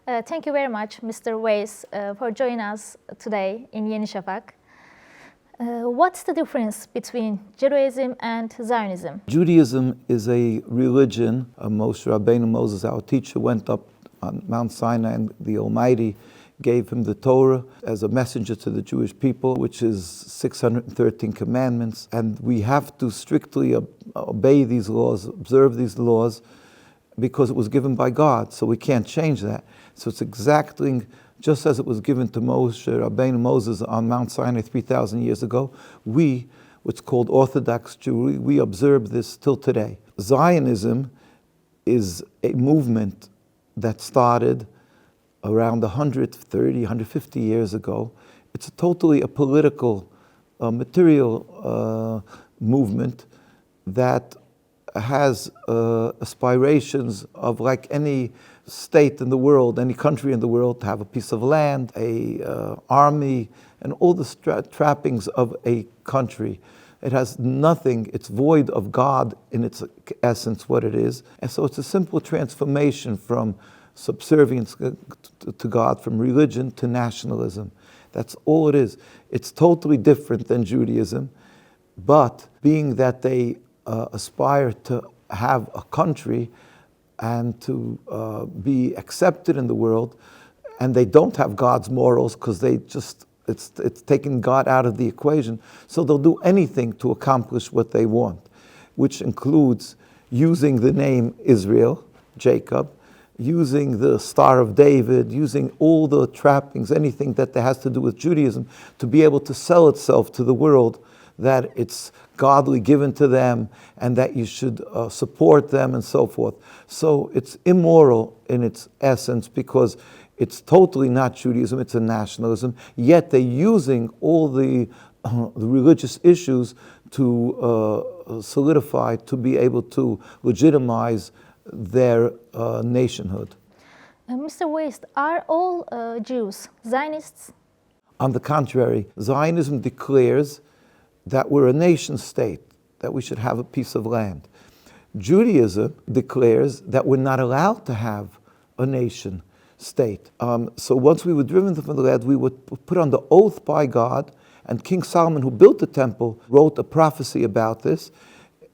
Thank you very much, Mr. Weiss, for joining us today in Yeni Safak. What's the difference between Judaism and Zionism? Judaism is a religion. Moshe Rabbeinu, Moses, our teacher, went up on Mount Sinai and the Almighty gave him the Torah as a messenger to the Jewish people, which is 613 commandments. And we have to strictly obey these laws, observe these laws, because it was given by God, so we can't change that. So it's exactly just as it was given to Moshe Rabbeinu, Moses on Mount Sinai 3,000 years ago. We, what's called Orthodox Jewry, we observe this till today. Zionism is a movement that started around 130, 150 years ago. It's totally a political, material movement that has aspirations of, like any state in the world, any country in the world, to have a piece of land, a army, and all the trappings of a country. It has nothing, it's void of God in its essence, what it is. And so it's a simple transformation from subservience to God, from religion to nationalism. That's all it is. It's totally different than Judaism, but being that they aspire to have a country and to be accepted in the world, and they don't have God's morals because they just, it's taking God out of the equation, so they'll do anything to accomplish what they want, which includes using the name Israel, Jacob, using the Star of David, using all the trappings, anything that has to do with Judaism, to be able to sell itself to the world that it's godly given to them and that you should support them and so forth. So it's immoral in its essence because it's totally not Judaism, it's a nationalism, yet they're using all the religious issues to solidify, to be able to legitimize their nationhood. Mr. Weiss, are all Jews Zionists? On the contrary, Zionism declares that we're a nation state, that we should have a piece of land. Judaism declares that we're not allowed to have a nation state. So once we were driven from the land, we were put under oath by God, and King Solomon, who built the temple, wrote a prophecy about this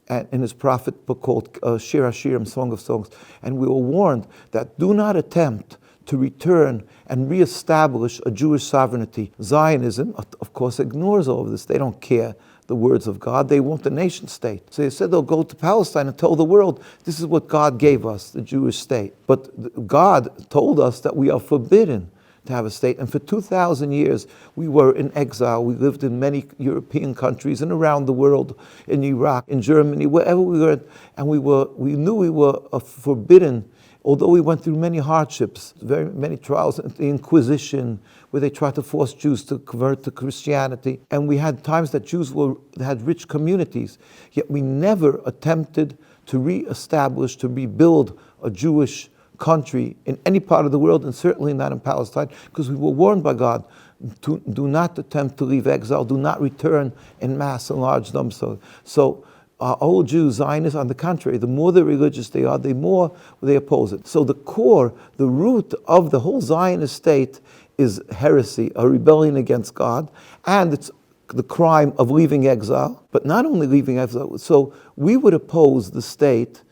in his prophet book called Shir HaShirim, Song of Songs. And we were warned that do not attempt to return and reestablish a Jewish sovereignty. Zionism, of course, ignores all of this. They don't care the words of God. They want the nation state. So they said they'll go to Palestine and tell the world, this is what God gave us, the Jewish state. But God told us that we are forbidden to have a state. And for 2,000 years, we were in exile. We lived in many European countries and around the world, in Iraq, in Germany, wherever we were. And we knew we were forbidden. Although we went through many hardships, very many trials, the Inquisition, where they tried to force Jews to convert to Christianity. And we had times that Jews had rich communities, yet we never attempted to reestablish, to rebuild a Jewish country in any part of the world, and certainly not in Palestine, because we were warned by God, do not attempt to leave exile, do not return in mass and large numbers. So all Jews, Zionists, on the contrary, the more they're religious they are, the more they oppose it. So the core, the root of the whole Zionist state is heresy, a rebellion against God, and it's the crime of leaving exile, but not only leaving exile. So we would oppose the state,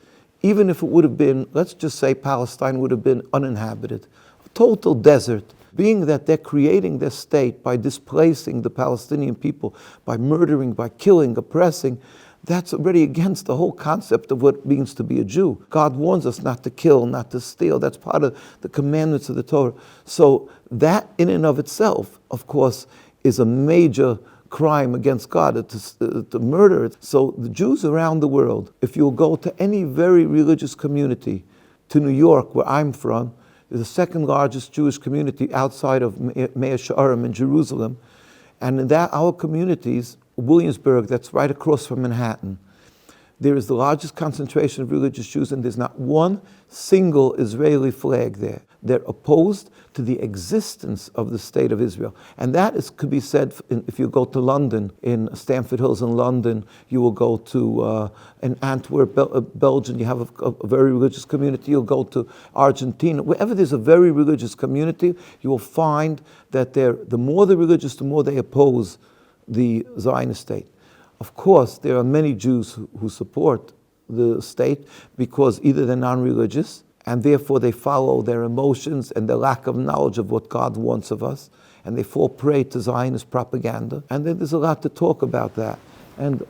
even if it would have been, let's just say Palestine would have been uninhabited, a total desert, being that they're creating their state by displacing the Palestinian people, by murdering, by killing, oppressing. That's already against the whole concept of what it means to be a Jew. God warns us not to kill, not to steal. That's part of the commandments of the Torah. So that in and of itself, of course, is a major crime against God, to murder it. So the Jews around the world, if you'll go to any very religious community, to New York, where I'm from, the second largest Jewish community outside of Mea Shearim in Jerusalem, and in our communities, Williamsburg, that's right across from Manhattan, There is the largest concentration of religious Jews, and there's not one single Israeli flag there. They're opposed to the existence of the state of Israel. And that could be said if you go to London, in Stamford Hills in London, you will go to in Antwerp, Belgium, you have a very religious community. You'll go to Argentina. Wherever there's a very religious community, you will find that the more they're religious, the more they oppose the Zionist state. Of course, there are many Jews who support the state because either they're non-religious and therefore they follow their emotions and their lack of knowledge of what God wants of us, and they fall prey to Zionist propaganda. And then there's a lot to talk about that. And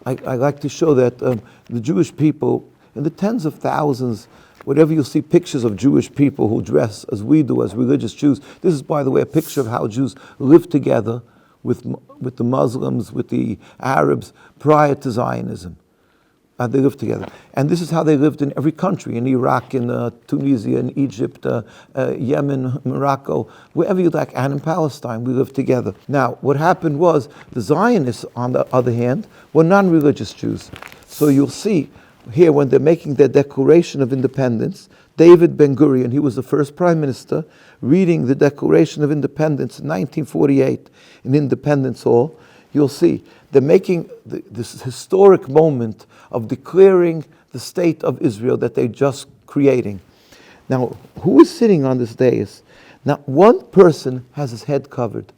I like to show that the Jewish people, in the tens of thousands, whenever you see pictures of Jewish people who dress as we do, as religious Jews, this is, by the way, a picture of how Jews live together with the Muslims, with the Arabs, prior to Zionism. They lived together. And this is how they lived in every country, in Iraq, in Tunisia, in Egypt, Yemen, Morocco, wherever you like, and in Palestine, we lived together. Now, what happened was, the Zionists, on the other hand, were non-religious Jews. So you'll see here, when they're making their Declaration of Independence, David Ben-Gurion, he was the first prime minister, reading the Declaration of Independence in 1948 in Independence Hall. You'll see they're making this historic moment of declaring the state of Israel that they're just creating. Now, who is sitting on this dais? Not one person has his head covered,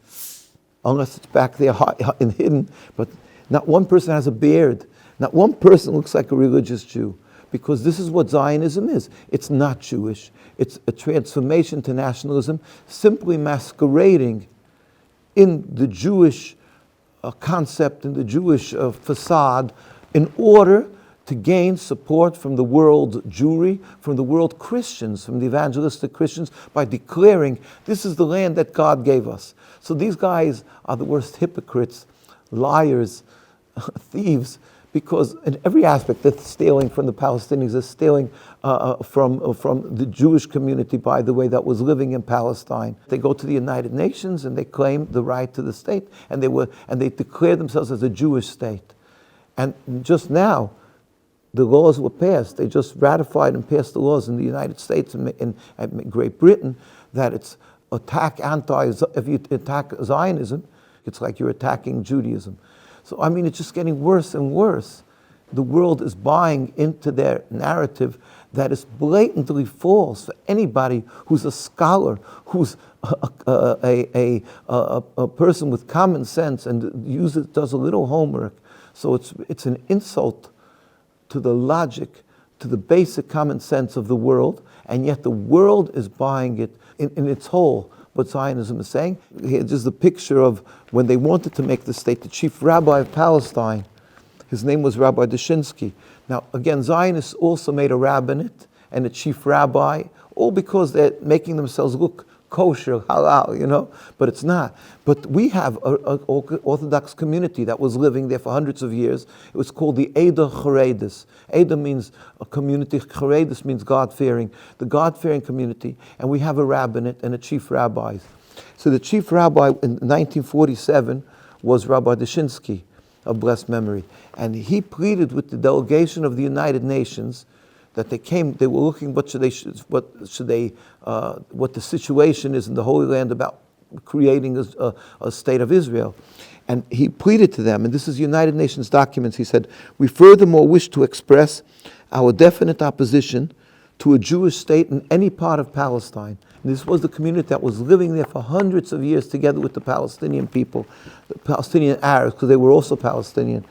unless it's back there and hidden, but not one person has a beard. Not one person looks like a religious Jew, because this is what Zionism is. It's not Jewish. It's a transformation to nationalism, simply masquerading in the Jewish concept, in the Jewish facade, in order to gain support from the world Jewry, from the world Christians, from the evangelistic Christians, by declaring this is the land that God gave us. So these guys are the worst hypocrites, liars, thieves, because in every aspect they're stealing from the Palestinians, they're stealing from the Jewish community, by the way, that was living in Palestine. They go to the United Nations and they claim the right to the state, and they declare themselves as a Jewish state. And just now, the laws were passed. They just ratified and passed the laws in the United States and in Great Britain that it's if you attack Zionism, it's like you're attacking Judaism. So, I mean, it's just getting worse and worse. The world is buying into their narrative that is blatantly false for anybody who's a scholar, who's a person with common sense and does a little homework. So it's an insult to the logic, to the basic common sense of the world, and yet the world is buying it in its whole. What Zionism is saying. Here's just a picture of when they wanted to make the state. The chief rabbi of Palestine, his name was Rabbi Dushinsky. Now, again, Zionists also made a rabbinate and a chief rabbi, all because they're making themselves look kosher, halal, but it's not. But we have an Orthodox community that was living there for hundreds of years. It was called the Eda Haredis. Eda means a community, Haredis means God-fearing, the God-fearing community, and we have a rabbinate and a chief rabbi. So the chief rabbi in 1947 was Rabbi Dushinsky, of blessed memory, and he pleaded with the delegation of the United Nations that they were looking what the situation is in the Holy Land about creating a state of Israel. And he pleaded to them, and this is United Nations documents, he said, "We furthermore wish to express our definite opposition to a Jewish state in any part of Palestine." And this was the community that was living there for hundreds of years together with the Palestinian people, the Palestinian Arabs, because they were also Palestinian.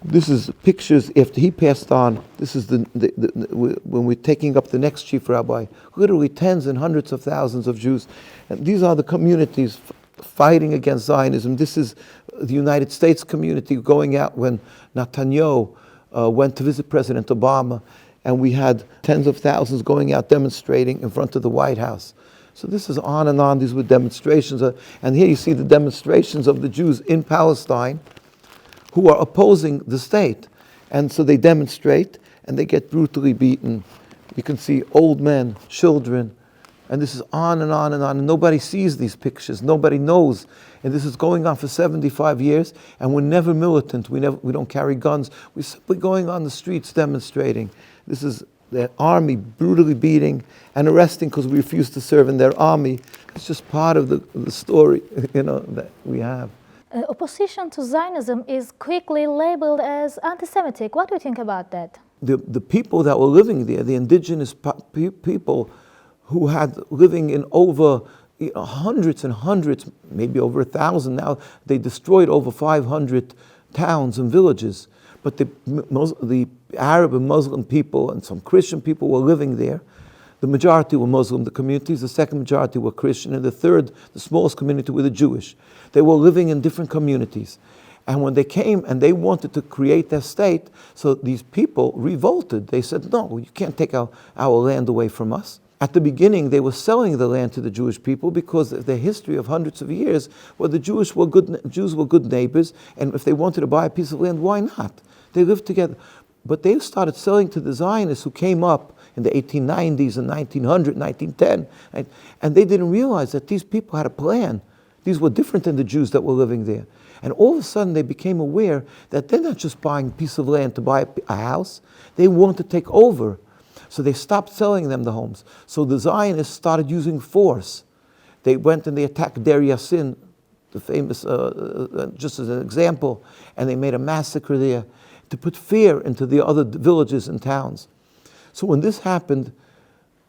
This is pictures after he passed on. This is when we're taking up the next chief rabbi. Literally tens and hundreds of thousands of Jews. And these are the communities fighting against Zionism. This is the United States community going out when Netanyahu went to visit President Obama, and we had tens of thousands going out demonstrating in front of the White House. So this is on and on. These were demonstrations. And here you see the demonstrations of the Jews in Palestine who are opposing the state. And so they demonstrate and they get brutally beaten. You can see old men, children, And this is on and on and on, and nobody sees these pictures, nobody knows. And this is going on for 75 years, and we're never militant, we don't carry guns, we're simply going on the streets demonstrating. This is the army brutally beating and arresting because we refuse to serve in their army. It's just part of the story, that we have. Opposition to Zionism is quickly labeled as anti-Semitic. What do you think about that? The people that were living there, the indigenous people who had living in over hundreds and hundreds, maybe over 1,000 now, they destroyed over 500 towns and villages. But the Arab and Muslim people and some Christian people were living there. The majority were Muslim, the communities. The second majority were Christian. And the third, the smallest community, were the Jewish. They were living in different communities. And when they came and they wanted to create their state, so these people revolted. They said, no, you can't take our land away from us. At the beginning, they were selling the land to the Jewish people because the history of hundreds of years, well, the Jews were good neighbors, and if they wanted to buy a piece of land, why not? They lived together. But they started selling to the Zionists who came up in the 1890s and 1900, 1910, and they didn't realize that these people had a plan. These were different than the Jews that were living there. And all of a sudden, they became aware that they're not just buying a piece of land to buy a house, they want to take over. So they stopped selling them the homes. So the Zionists started using force. They went and they attacked Der Yassin, the famous, just as an example, and they made a massacre there to put fear into the other villages and towns. So when this happened,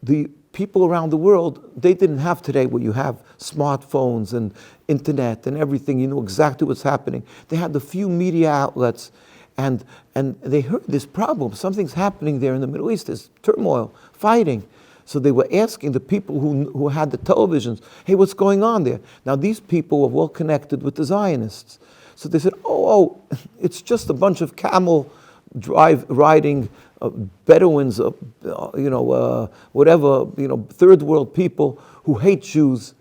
the people around the world, they didn't have today what you have, smartphones and internet and everything. You know exactly what's happening. They had the few media outlets. And they heard this problem. Something's happening there in the Middle East. There's turmoil, fighting. So they were asking the people who had the televisions, hey, what's going on there? Now, these people were well connected with the Zionists. So they said, oh, it's just a bunch of camel riding Bedouins, third world people who hate Jews.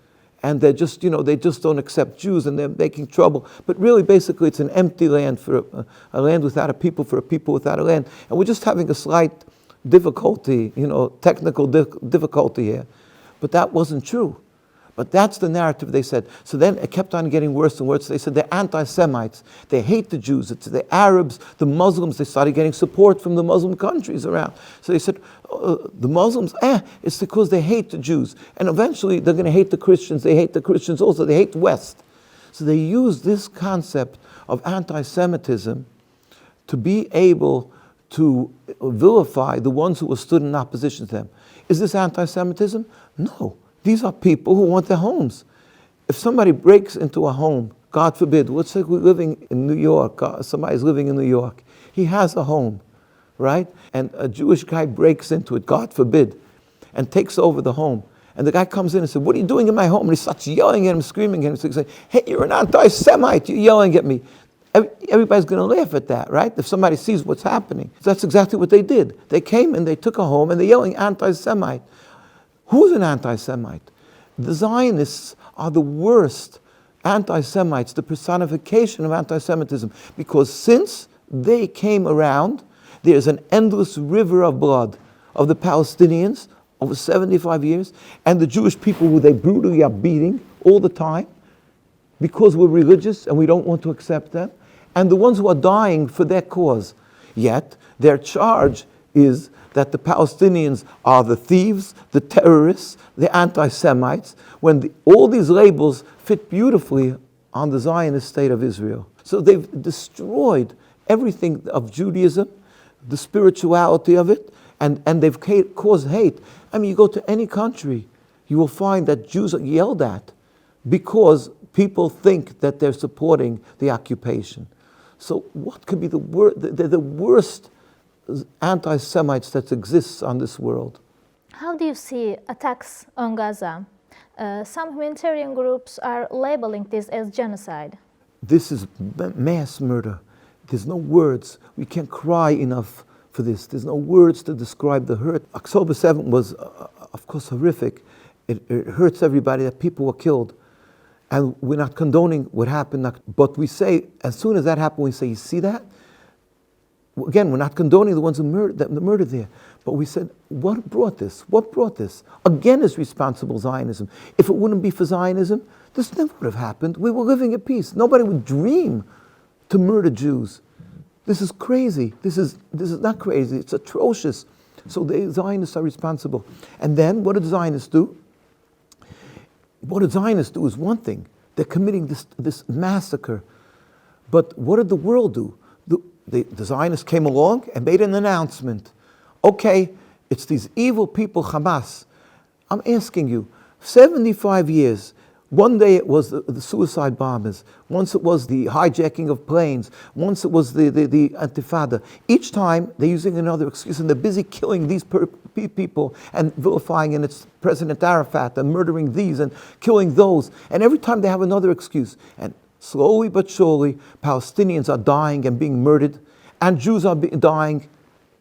And they just don't accept Jews, and they're making trouble. But really, basically, it's an empty land for a land without a people, for a people without a land. And we're just having a slight difficulty, technical difficulty here. But that wasn't true. But that's the narrative they said. So then it kept on getting worse and worse. They said they're anti-Semites. They hate the Jews. It's the Arabs, the Muslims. They started getting support from the Muslim countries around. So they said, the Muslims, it's because they hate the Jews. And eventually they're going to hate the Christians. They hate the Christians also. They hate West. So they used this concept of anti-Semitism to be able to vilify the ones who were stood in opposition to them. Is this anti-Semitism? No. These are people who want their homes. If somebody breaks into a home, God forbid, let's say we're living in New York, somebody's living in New York, he has a home, right? And a Jewish guy breaks into it, God forbid, and takes over the home. And the guy comes in and says, what are you doing in my home? And he starts yelling at him, screaming at him, saying, hey, you're an anti-Semite, you're yelling at me. Everybody's going to laugh at that, right? If somebody sees what's happening. That's exactly what they did. They came and they took a home and they're yelling anti-Semite. Who's an anti-Semite? The Zionists are the worst anti-Semites, the personification of anti-Semitism, because since they came around, there's an endless river of blood of the Palestinians over 75 years, and the Jewish people who they brutally are beating all the time because we're religious and we don't want to accept them, and the ones who are dying for their cause. Yet, their charge is that the Palestinians are the thieves, the terrorists, the anti-Semites, when all these labels fit beautifully on the Zionist state of Israel. So they've destroyed everything of Judaism, the spirituality of it, and they've caused hate. I mean, you go to any country, you will find that Jews are yelled at because people think that they're supporting the occupation. So what could be the worst? They're the worst anti-Semites that exists on this world. How do you see attacks on Gaza? Some humanitarian groups are labeling this as genocide. This is mass murder. There's no words. We can't cry enough for this. There's no words to describe the hurt. October 7th was, of course, horrific. It hurts everybody that people were killed. And we're not condoning what happened. But we say, as soon as that happened, we say, you see that? Again, we're not condoning the ones who murdered, the murder there. But we said, what brought this? What brought this? Again, is responsible Zionism. If it wouldn't be for Zionism, this never would have happened. We were living at peace. Nobody would dream to murder Jews. This is crazy. This is not crazy. It's atrocious. So the Zionists are responsible. And then what did Zionists do? What did Zionists do is one thing. They're committing this massacre. But what did the world do? The Zionists came along and made an announcement. Okay, it's these evil people, Hamas. I'm asking you, 75 years, one day it was the suicide bombers, once it was the hijacking of planes, once it was the Intifada. Each time they're using another excuse, and they're busy killing these people and vilifying, and it's President Arafat and murdering these and killing those. And every time they have another excuse. And slowly but surely, Palestinians are dying and being murdered, and Jews are dying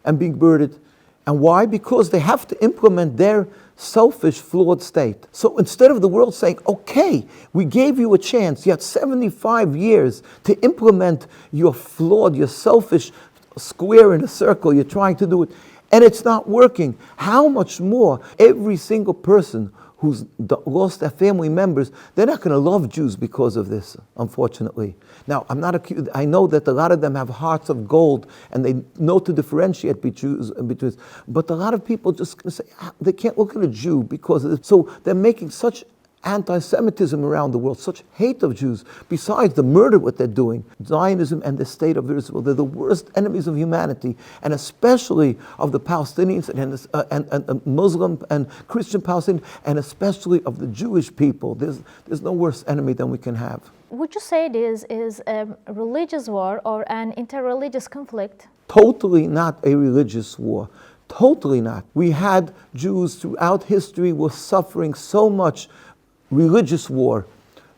and being murdered. And why? Because they have to implement their selfish, flawed state. So instead of the world saying, okay, we gave you a chance, you had 75 years to implement your flawed, your selfish square in a circle, you're trying to do it, and it's not working. How much more every single person who's lost their family members, they're not going to love Jews because of this, unfortunately. Now, I'm not accused. I know that a lot of them have hearts of gold and they know to differentiate between Jews. But a lot of people just say they can't look at a Jew because of this. So they're making such anti-Semitism around the world, such hate of Jews, besides the murder what they're doing. Zionism and the state of Israel, they're the worst enemies of humanity, and especially of the Palestinians and Muslim and Christian Palestinians, and especially of the Jewish people. There's no worse enemy than we can have. Would you say this is a religious war or an interreligious conflict? Totally not a religious war. Totally not. We had Jews throughout history were suffering so much religious war.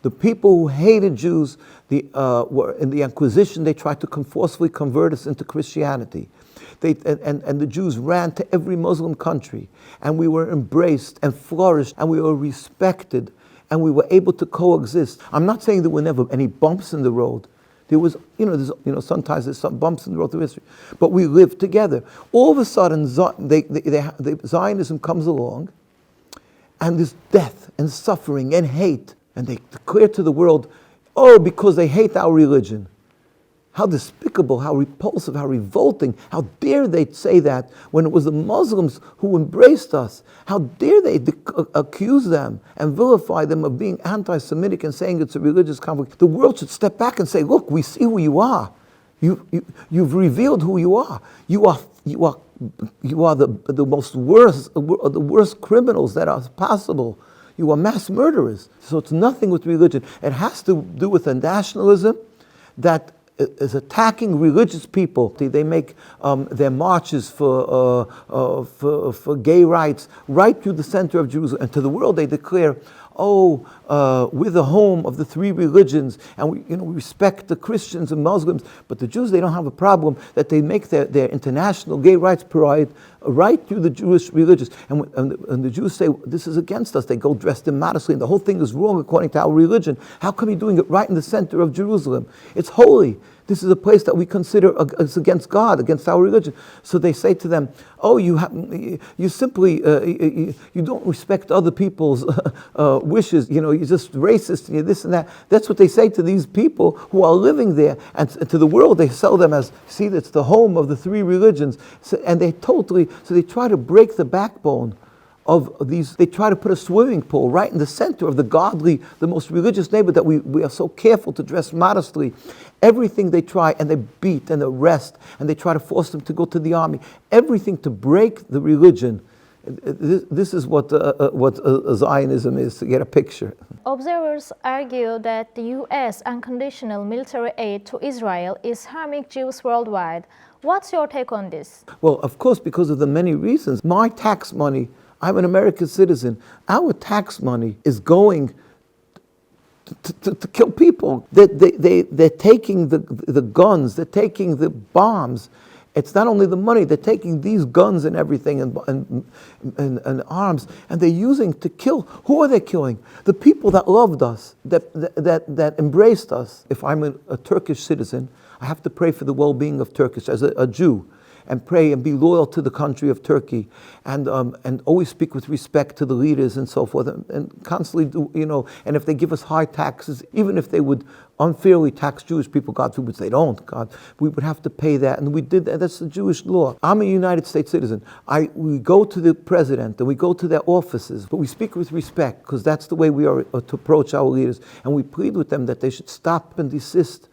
The people who hated Jews were in the Inquisition. They tried to forcefully convert us into Christianity. And the Jews ran to every Muslim country, and we were embraced and flourished, and we were respected, and we were able to coexist. I'm not saying there were never any bumps in the road. There was, sometimes there's some bumps in the road through history, but we lived together. All of a sudden, Zionism comes along, and there's death and suffering and hate. And they declare to the world, oh, because they hate our religion. How despicable, how repulsive, how revolting. How dare they say that when it was the Muslims who embraced us? How dare they accuse them and vilify them of being anti-Semitic and saying it's a religious conflict? The world should step back and say, look, we see who you are. You've revealed who you are. You are the worst criminals that are possible. You are mass murderers. So it's nothing with religion. It has to do with a nationalism that is attacking religious people. They make their marches for gay rights right through the center of Jerusalem. And to the world they declare, we're the home of the three religions, and we respect the Christians and Muslims, but the Jews, they don't have a problem that they make their international gay rights parade right through the Jewish religions. And the Jews say, this is against us. They go dressed immodestly, and the whole thing is wrong according to our religion. How come you're doing it right in the center of Jerusalem? It's holy. This is a place that we consider is against God, against our religion. So they say to them, you don't respect other people's wishes. You're just racist, and you're this and that. That's what they say to these people who are living there. And to the world, they sell them as, see, that's the home of the three religions. So they try to break the backbone of these. They try to put a swimming pool right in the center of the godly, the most religious neighborhood that we are so careful to dress modestly. Everything they try, and they beat and arrest, and they try to force them to go to the army. Everything to break the religion. This is what Zionism is, to get a picture. Observers argue that the U.S. unconditional military aid to Israel is harming Jews worldwide. What's your take on this? Well, of course, because of the many reasons. My tax money, I'm an American citizen. Our tax money is going to kill people. They're taking the guns, they're taking the bombs, It's not only the money, they're taking these guns and everything and arms, and they're using to kill. Who are they killing? The people that loved us, that embraced us. If I'm a Turkish citizen, I have to pray for the well-being of Turkish as a Jew, and pray and be loyal to the country of Turkey, and always speak with respect to the leaders and so forth, and constantly do, and if they give us high taxes, even if they would unfairly tax Jewish people, God forbid they don't, God, we would have to pay that, and we did that. That's the Jewish law. I'm a United States citizen. We go to the president and we go to their offices, but we speak with respect, because that's the way we are to approach our leaders, and we plead with them that they should stop and desist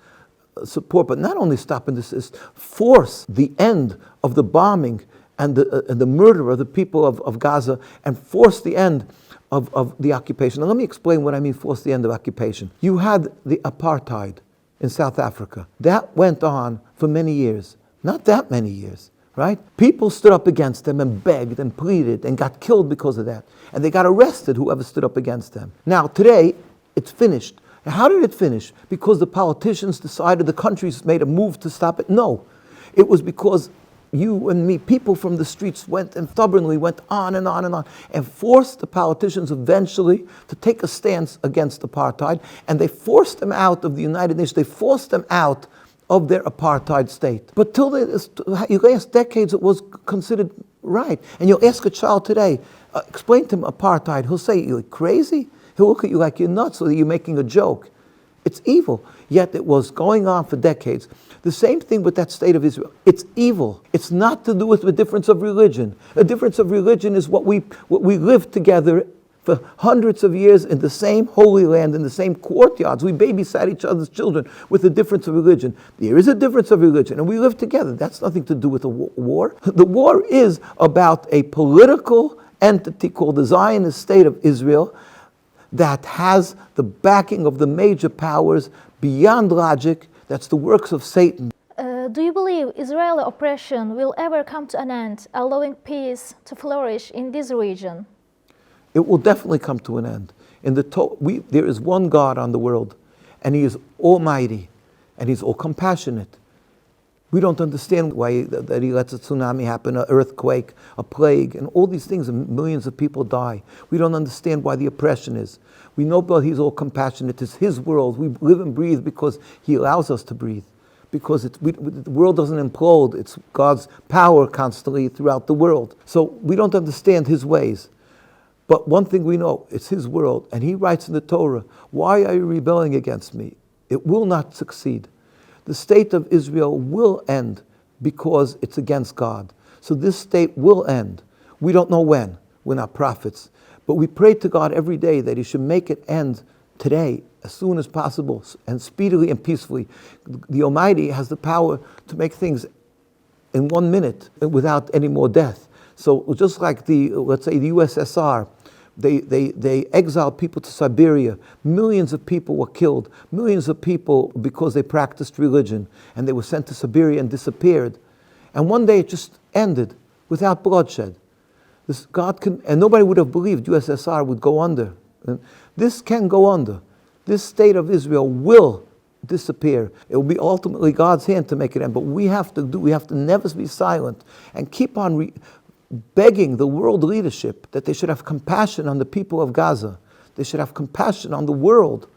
support, but not only stop and desist, force the end of the bombing and the murder of the people of Gaza, and force the end of the occupation. Now let me explain what I mean, force the end of occupation. You had the apartheid in South Africa. That went on for many years. Not that many years, right? People stood up against them and begged and pleaded and got killed because of that. And they got arrested, whoever stood up against them. Now today, it's finished. How did it finish? Because the politicians decided, the countries made a move to stop it? No. It was because you and me, people from the streets went and stubbornly went on and on and on, and forced the politicians eventually to take a stance against apartheid, and they forced them out of the United Nations. They forced them out of their apartheid state. But till the last decades, it was considered right. And you'll ask a child today, explain to him apartheid, he'll say, you're crazy? He'll look at you like you're nuts, or that you're making a joke. It's evil. Yet it was going on for decades. The same thing with that state of Israel. It's evil. It's not to do with the difference of religion. A difference of religion is what we lived together for hundreds of years in the same holy land, in the same courtyards. We babysat each other's children with a difference of religion. There is a difference of religion, and we live together. That's nothing to do with a war. The war is about a political entity called the Zionist state of Israel, that has the backing of the major powers beyond logic. That's the works of Satan. Do you believe Israeli oppression will ever come to an end, allowing peace to flourish in this region? It will definitely come to an end. There is one God on the world, and He is almighty, and He's all compassionate. We don't understand why that He lets a tsunami happen, an earthquake, a plague, and all these things, and millions of people die. We don't understand why the oppression is. We know that He's all compassionate. It's His world. We live and breathe because He allows us to breathe. Because the world doesn't implode. It's God's power constantly throughout the world. So we don't understand His ways. But one thing we know, it's His world. And He writes in the Torah, why are you rebelling against me? It will not succeed. The state of Israel will end because it's against God. So this state will end. We don't know when. We're not prophets. But we pray to God every day that He should make it end today, as soon as possible, and speedily and peacefully. The Almighty has the power to make things in 1 minute without any more death. So just like let's say the USSR, they exiled people to Siberia. Millions of people were killed. Millions of people because they practiced religion, and they were sent to Siberia and disappeared. And one day it just ended without bloodshed. And nobody would have believed USSR would go under. And this can go under. This state of Israel will disappear. It will be ultimately God's hand to make it end. But we have to never be silent and keep on begging the world leadership that they should have compassion on the people of Gaza. They should have compassion on the world,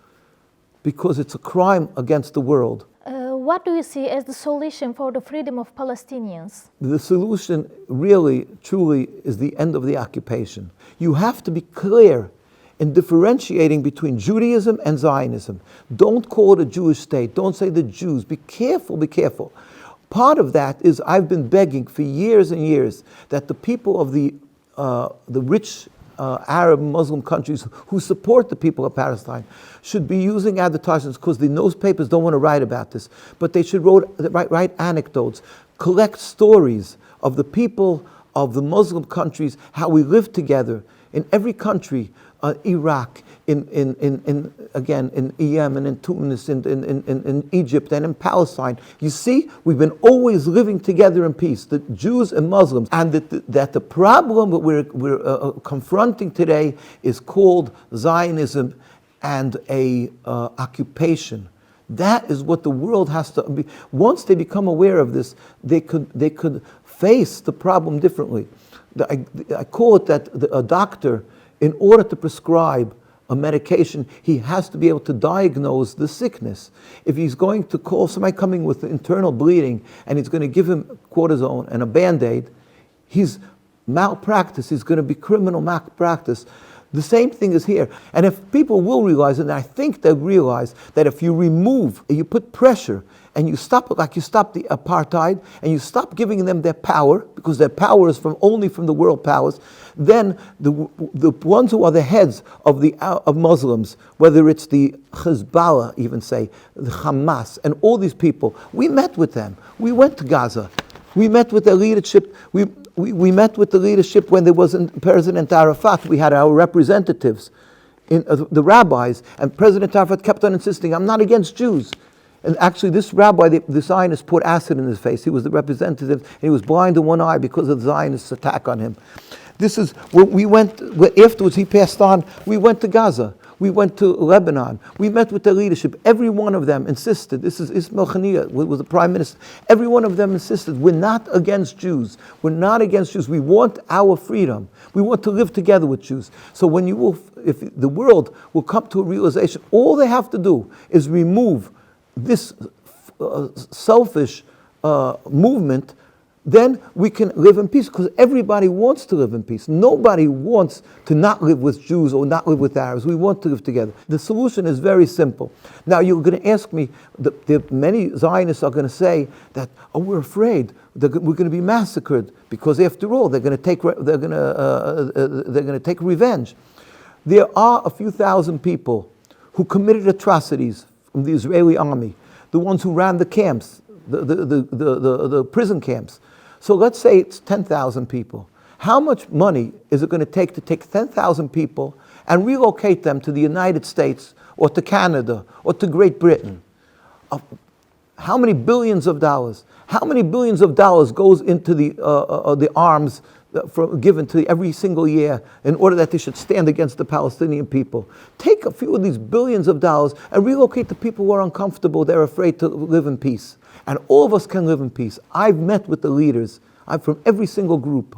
because it's a crime against the world. What do you see as the solution for the freedom of Palestinians? The solution really, truly, is the end of the occupation. You have to be clear in differentiating between Judaism and Zionism. Don't call it a Jewish state. Don't say the Jews. Be careful, be careful. Part of that is I've been begging for years and years that the people of the rich Arab Muslim countries who support the people of Palestine should be using advertisements, because the newspapers don't want to write about this, but they should write anecdotes, collect stories of the people of the Muslim countries, how we live together in every country, Iraq, in Yemen, in Tunis, in Egypt, and in Palestine. You see, we've been always living together in peace, the Jews and Muslims, and that the problem that we're confronting today is called Zionism and a occupation. That is what the world has to be. Once they become aware of this, they could face the problem differently. I call it that a doctor, in order to prescribe a medication, he has to be able to diagnose the sickness. If he's going to call somebody coming with internal bleeding and he's going to give him cortisone and a Band-Aid, he's malpractice. He's going to be criminal malpractice. The same thing is here. And if people will realize, and I think they'll realize, that if you remove, you put pressure, and you stop it like you stop the apartheid, and you stop giving them their power, because their power is only from the world powers, then the ones who are the heads of Muslims, whether it's the Hezbollah, even say, the Hamas, and all these people, we met with them. We went to Gaza. We met with their leadership. We met with the leadership when there wasn't President Arafat. We had our representatives, the rabbis, and President Arafat kept on insisting, I'm not against Jews. And actually this rabbi, the Zionist, put acid in his face. He was the representative, and he was blind in one eye because of the Zionist attack on him. This is when we went, afterwards he passed on, we went to Gaza. We went to Lebanon. We met with the leadership. Every one of them insisted. This is Ismail Haniyeh, who was the prime minister. Every one of them insisted, we're not against Jews. We're not against Jews. We want our freedom. We want to live together with Jews. So if the world will come to a realization, all they have to do is remove this selfish movement, then we can live in peace, because everybody wants to live in peace. Nobody wants to not live with Jews or not live with Arabs. We want to live together. The solution is very simple. Now you're going to ask me, many Zionists are going to say that, oh, we're afraid we're going to be massacred, because after all they're going to take revenge. There are a few thousand people who committed atrocities from the Israeli army, the ones who ran the camps, the prison camps. So let's say it's 10,000 people. How much money is it going to take 10,000 people and relocate them to the United States or to Canada or to Great Britain? How many billions of dollars? How many billions of dollars goes into the arms given to every single year in order that they should stand against the Palestinian people? Take a few of these billions of dollars and relocate the people who are uncomfortable, they're afraid to live in peace. And all of us can live in peace. I've met with the leaders. I'm from every single group,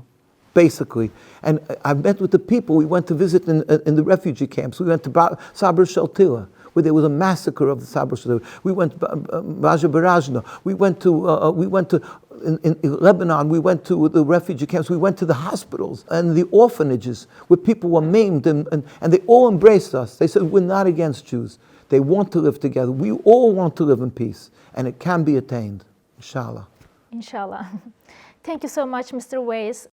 basically. And I've met with the people. We went to visit in the refugee camps. We went to Sabra Shaltila, where there was a massacre of the Sabra Shaltila. We went to Raja Barajna. We went to in Lebanon. We went to the refugee camps. We went to the hospitals and the orphanages where people were maimed, and they all embraced us. They said, we're not against Jews. They want to live together. We all want to live in peace, and it can be attained, inshallah. Inshallah. Thank you so much, Mr. Weiss.